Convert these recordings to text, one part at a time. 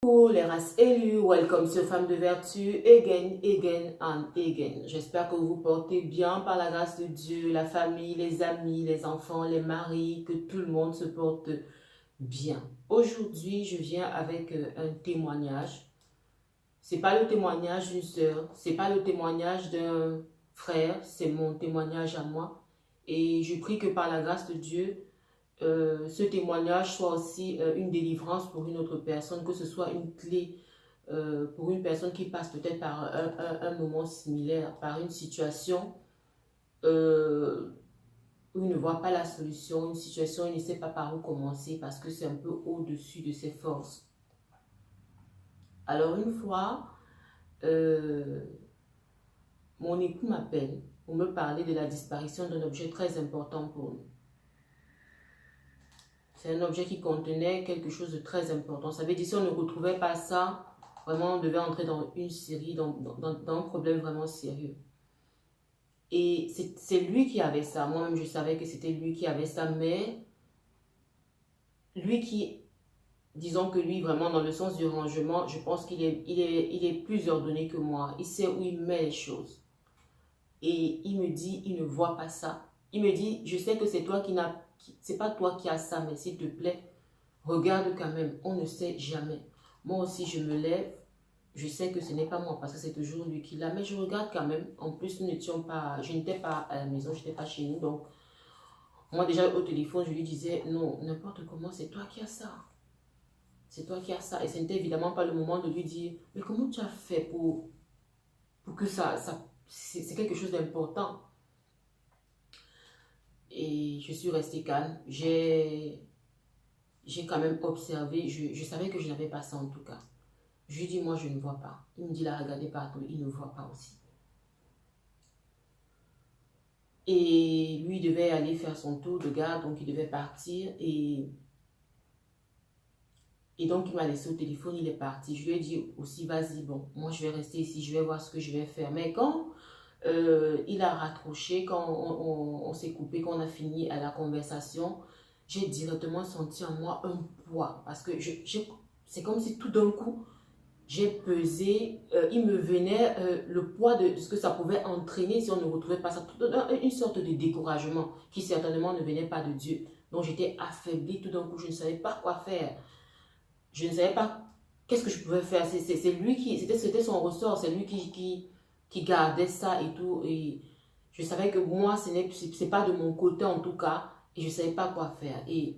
Pour les races élues, welcome sur Femmes de Vertu, again, again and again. J'espère que vous vous portez bien par la grâce de Dieu, la famille, les amis, les enfants, les maris, que tout le monde se porte bien. Aujourd'hui, je viens avec un témoignage. C'est pas le témoignage d'une sœur, c'est pas le témoignage d'un frère, c'est mon témoignage à moi. Et je prie que par la grâce de Dieu, ce témoignage soit aussi une délivrance pour une autre personne, que ce soit une clé pour une personne qui passe peut-être par un moment similaire, par une situation euh, où il ne voit pas la solution, une situation où il ne sait pas par où commencer parce que c'est un peu au-dessus de ses forces. Alors une fois, mon époux m'appelle pour me parler de la disparition d'un objet très important pour nous. C'est un objet qui contenait quelque chose de très important. Ça veut dire si on ne retrouvait pas ça, vraiment on devait entrer dans une série, dans un problème vraiment sérieux. Et c'est lui qui avait ça. Moi-même, je savais que c'était lui qui avait ça, mais lui qui, disons que lui, vraiment, dans le sens du rangement, je pense il est plus ordonné que moi. Il sait où il met les choses. Et il me dit, il ne voit pas ça. Il me dit, je sais que c'est toi qui n'as, c'est pas toi qui as ça, mais s'il te plaît, regarde quand même, on ne sait jamais. Moi aussi, je me lève, je sais que ce n'est pas moi parce que c'est toujours lui qui l'a, mais je regarde quand même. En plus, nous n'étions pas, je n'étais pas à la maison, je n'étais pas chez nous. Donc, moi déjà au téléphone, je lui disais, non, n'importe comment, c'est toi qui as ça. C'est toi qui as ça. Et ce n'était évidemment pas le moment de lui dire, mais comment tu as fait pour que c'est quelque chose d'important. Et je suis restée calme. J'ai quand même observé, je savais que je n'avais pas ça en tout cas. Je lui dis, moi, je ne vois pas. Il me dit, là, regardez partout, il ne voit pas aussi. Et lui, il devait aller faire son tour de garde, donc il devait partir. Et donc, il m'a laissé au téléphone, il est parti. Je lui ai dit aussi, vas-y, bon, moi, je vais rester ici, je vais voir ce que je vais faire. Mais quand il a raccroché, quand on s'est coupé, quand on a fini à la conversation, j'ai directement senti en moi un poids. Parce que c'est comme si tout d'un coup, j'ai pesé, il me venait le poids de ce que ça pouvait entraîner si on ne retrouvait pas ça. Une sorte de découragement qui certainement ne venait pas de Dieu. Donc j'étais affaiblie tout d'un coup, je ne savais pas quoi faire. Je ne savais pas qu'est-ce que je pouvais faire. C'est lui qui, c'était son ressort, c'est lui qui gardait ça et tout. Et je savais que moi, c'est pas de mon côté en tout cas. Et je ne savais pas quoi faire. Et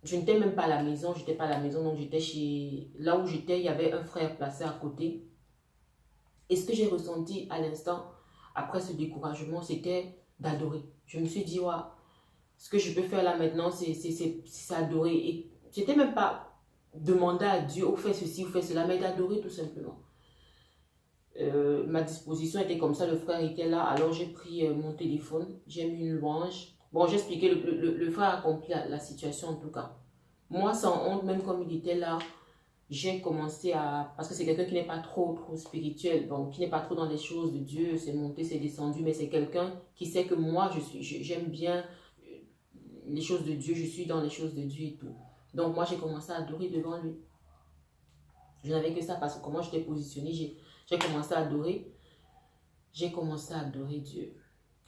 je n'étais même pas à la maison, j'étais pas à la maison, donc j'étais chez... Là où j'étais, il y avait un frère placé à côté. Et ce que j'ai ressenti à l'instant, après ce découragement, c'était d'adorer. Je me suis dit, ouais, ce que je peux faire là maintenant, c'est adorer. Et j'étais même pas demander à Dieu, ou fais ceci, ou fais cela, mais d'adorer tout simplement. Ma disposition était comme ça, le frère était là, alors j'ai pris mon téléphone, j'ai mis une louange. Bon, j'ai expliqué, le frère a compris la situation en tout cas. Moi, sans honte, même comme il était là, j'ai commencé à... Parce que c'est quelqu'un qui n'est pas trop spirituel, donc qui n'est pas trop dans les choses de Dieu, c'est monté, c'est descendu, mais c'est quelqu'un qui sait que moi, j'aime bien les choses de Dieu, je suis dans les choses de Dieu et tout. Donc moi, j'ai commencé à adorer devant lui. Je n'avais que ça parce que comment j'étais positionnée, j'ai commencé à adorer. J'ai commencé à adorer Dieu.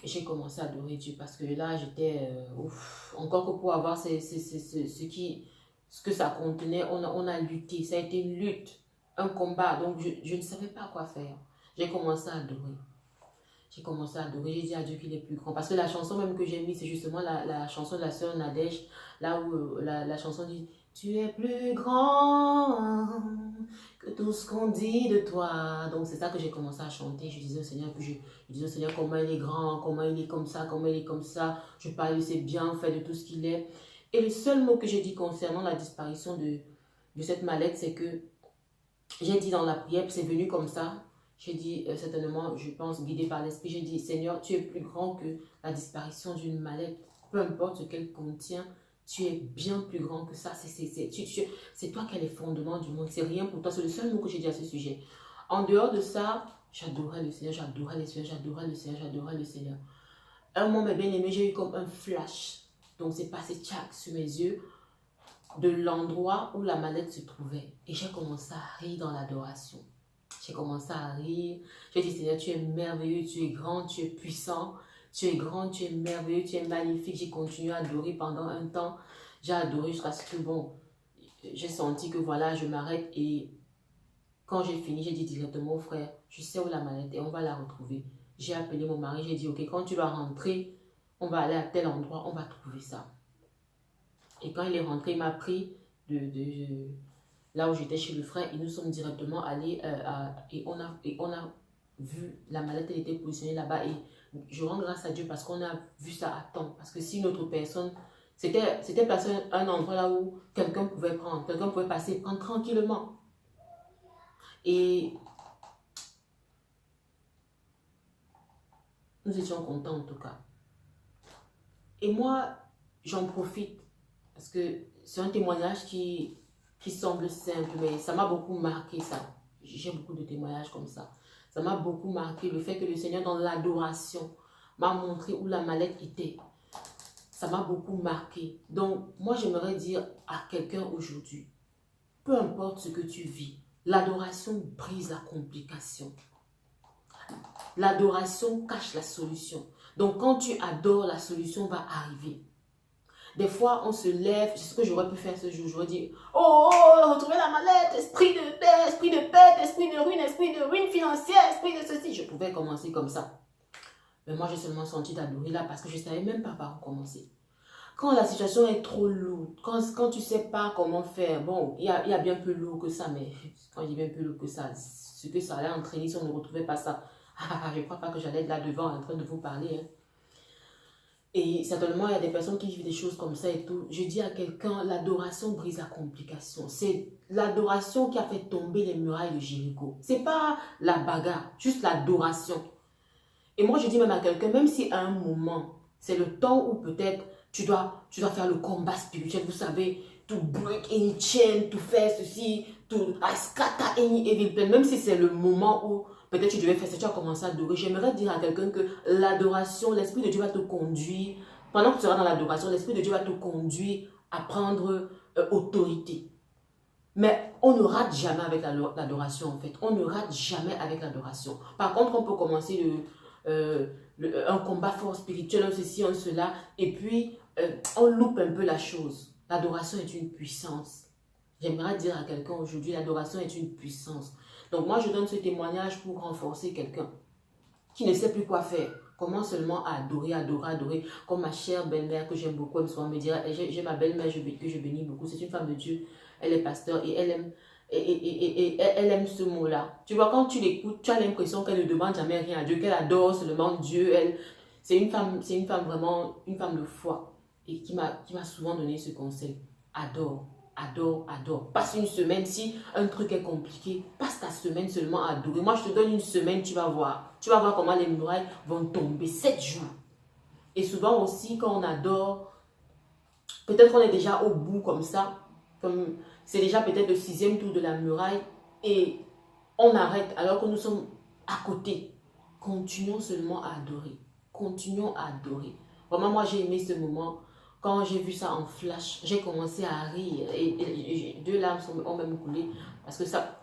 J'ai commencé à adorer Dieu parce que là, j'étais... encore que pour avoir ce que ça contenait, on a lutté. Ça a été une lutte, un combat. Donc, je ne savais pas quoi faire. J'ai commencé à adorer. J'ai commencé à adorer. J'ai dit à Dieu qu'il est plus grand. Parce que la chanson même que j'ai mise, c'est justement la chanson de la sœur Nadège. Là où la chanson dit « Tu es plus grand que tout ce qu'on dit de toi. » Donc, c'est ça que j'ai commencé à chanter. Je disais au Seigneur, je disais au Seigneur comment il est grand, comment il est comme ça, comment il est comme ça. Je parle de ses bienfaits, de tout ce qu'il est. Et le seul mot que j'ai dit concernant la disparition de cette mallette, c'est que j'ai dit dans la prière, c'est venu comme ça. J'ai dit, certainement, je pense, guidé par l'Esprit, j'ai dit, Seigneur, tu es plus grand que la disparition d'une mallette. Peu importe ce qu'elle contient, tu es bien plus grand que ça. C'est toi qui as les fondements du monde. C'est rien pour toi. C'est le seul mot que j'ai dit à ce sujet. En dehors de ça, j'adorais le Seigneur, j'adorais le Seigneur, j'adorais le Seigneur, j'adorais le Seigneur. Un moment, mes bien-aimés, j'ai eu comme un flash. Donc, c'est passé tchac sur mes yeux. de l'endroit où la mallette se trouvait. Et j'ai commencé à rire dans l'adoration. J'ai commencé à rire. J'ai dit, Seigneur, tu es merveilleux, tu es grand, tu es puissant. Tu es grand, tu es merveilleux, tu es magnifique. J'ai continué à adorer pendant un temps. J'ai adoré jusqu'à ce que, bon, j'ai senti que voilà, je m'arrête. Et quand j'ai fini, j'ai dit directement au frère, je sais où la mallette est, on va la retrouver. J'ai appelé mon mari, j'ai dit, ok, quand tu vas rentrer, on va aller à tel endroit, on va trouver ça. Et quand il est rentré, il m'a pris là où j'étais chez le frère et nous sommes directement allés et on a vu la mallette, elle était positionnée là-bas et je rends grâce à Dieu parce qu'on a vu ça à temps. Parce que si une autre personne, c'était placé un endroit là où quelqu'un pouvait prendre, quelqu'un pouvait passer, prendre tranquillement. Et nous étions contents en tout cas. Et moi, j'en profite parce que c'est un témoignage qui semble simple, mais ça m'a beaucoup marqué ça. J'ai beaucoup de témoignages comme ça. Ça m'a beaucoup marqué le fait que le Seigneur dans l'adoration m'a montré où la mallette était. Ça m'a beaucoup marqué. Donc, moi, j'aimerais dire à quelqu'un aujourd'hui, peu importe ce que tu vis, l'adoration brise la complication. L'adoration cache la solution. Donc, quand tu adores, la solution va arriver. Des fois, on se lève, c'est ce que j'aurais pu faire ce jour. J'aurais dit, oh, retrouvez la mallette, esprit de paix, esprit de pète, esprit de ruine financière, esprit de ceci. Je pouvais commencer comme ça. Mais moi, j'ai seulement senti d'adorer là parce que je ne savais même pas par où commencer. Quand la situation est trop lourde, quand tu ne sais pas comment faire, bon, il y a bien plus lourd que ça, mais quand je dis bien plus lourd que ça, ce que ça allait entraîner si on ne retrouvait pas ça, je ne crois pas que j'allais être là devant en train de vous parler. Hein. Et certainement, il y a des personnes qui vivent des choses comme ça et tout. Je dis à quelqu'un, l'adoration brise la complication. C'est l'adoration qui a fait tomber les murailles de Jéricho. Ce n'est pas la bagarre, juste l'adoration. Et moi, je dis même à quelqu'un, même si à un moment, c'est le temps où peut-être tu dois faire le combat spirituel, vous savez, to break any chain, to faire ceci, to scatter any evil plan, même si c'est le moment où peut-être tu devais faire ça, tu as commencé à adorer. J'aimerais dire à quelqu'un que l'adoration, l'Esprit de Dieu va te conduire, pendant que tu seras dans l'adoration, l'Esprit de Dieu va te conduire à prendre autorité. Mais on ne rate jamais avec l'adoration en fait. On ne rate jamais avec l'adoration. Par contre, on peut commencer un combat fort spirituel, un ceci, un cela, et puis on loupe un peu la chose. L'adoration est une puissance. J'aimerais dire à quelqu'un aujourd'hui, l'adoration est une puissance. Donc moi, je donne ce témoignage pour renforcer quelqu'un qui ne sait plus quoi faire. Comment seulement adorer, adorer, adorer. Comme ma chère belle-mère que j'aime beaucoup, elle me dira, j'ai ma belle-mère que je bénis beaucoup, c'est une femme de Dieu, elle est pasteur et elle aime, elle aime ce mot-là. Tu vois, quand tu l'écoutes, tu as l'impression qu'elle ne demande jamais rien à Dieu, qu'elle adore seulement Dieu. C'est une femme vraiment, une femme de foi et qui m'a souvent donné ce conseil. Adore. Adore, adore. Passe une semaine, si un truc est compliqué, passe ta semaine seulement à adorer. Moi, je te donne une semaine, tu vas voir. Tu vas voir comment les murailles vont tomber. 7 jours. Et souvent aussi, quand on adore, peut-être qu'on est déjà au bout comme ça. Comme c'est déjà peut-être le 6e tour de la muraille. Et on arrête alors que nous sommes à côté. Continuons seulement à adorer. Continuons à adorer. Vraiment, moi, j'ai aimé ce moment. Quand j'ai vu ça en flash, j'ai commencé à rire et 2 larmes ont même coulé parce que ça...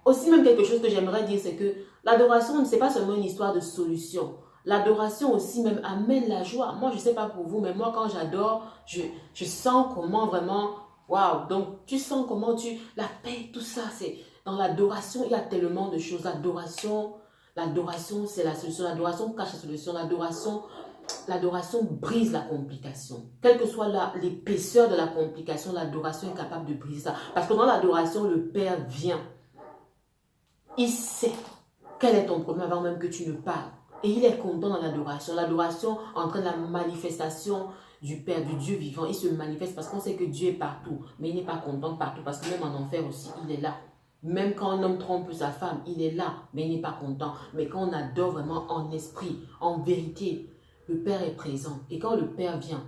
Aussi même quelque chose que j'aimerais dire, c'est que l'adoration, ce n'est pas seulement une histoire de solution. L'adoration aussi même amène la joie. Moi, je ne sais pas pour vous, mais moi, quand j'adore, je sens comment vraiment... Waouh! Donc, tu sens comment la paix, tout ça, c'est... Dans l'adoration, il y a tellement de choses. L'adoration, c'est la solution. L'adoration cache la solution. L'adoration brise la complication. Quelle que soit l'épaisseur de la complication, l'adoration est capable de briser ça. Parce que dans l'adoration, le Père vient. Il sait quel est ton problème avant même que tu ne parles. Et il est content dans l'adoration. L'adoration entraîne la manifestation du Père, du Dieu vivant. Il se manifeste parce qu'on sait que Dieu est partout. Mais il n'est pas content partout parce que même en enfer aussi, il est là. Même quand un homme trompe sa femme, il est là, mais il n'est pas content. Mais quand on adore vraiment en esprit, en vérité, le Père est présent. Et quand le Père vient,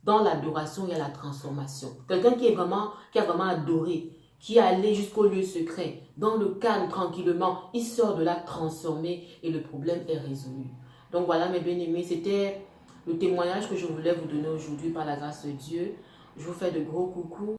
dans l'adoration, il y a la transformation. Quelqu'un qui a vraiment adoré, qui est allé jusqu'au lieu secret, dans le calme, tranquillement, il sort de là transformé et le problème est résolu. Donc voilà mes bien-aimés, c'était le témoignage que je voulais vous donner aujourd'hui par la grâce de Dieu. Je vous fais de gros coucou.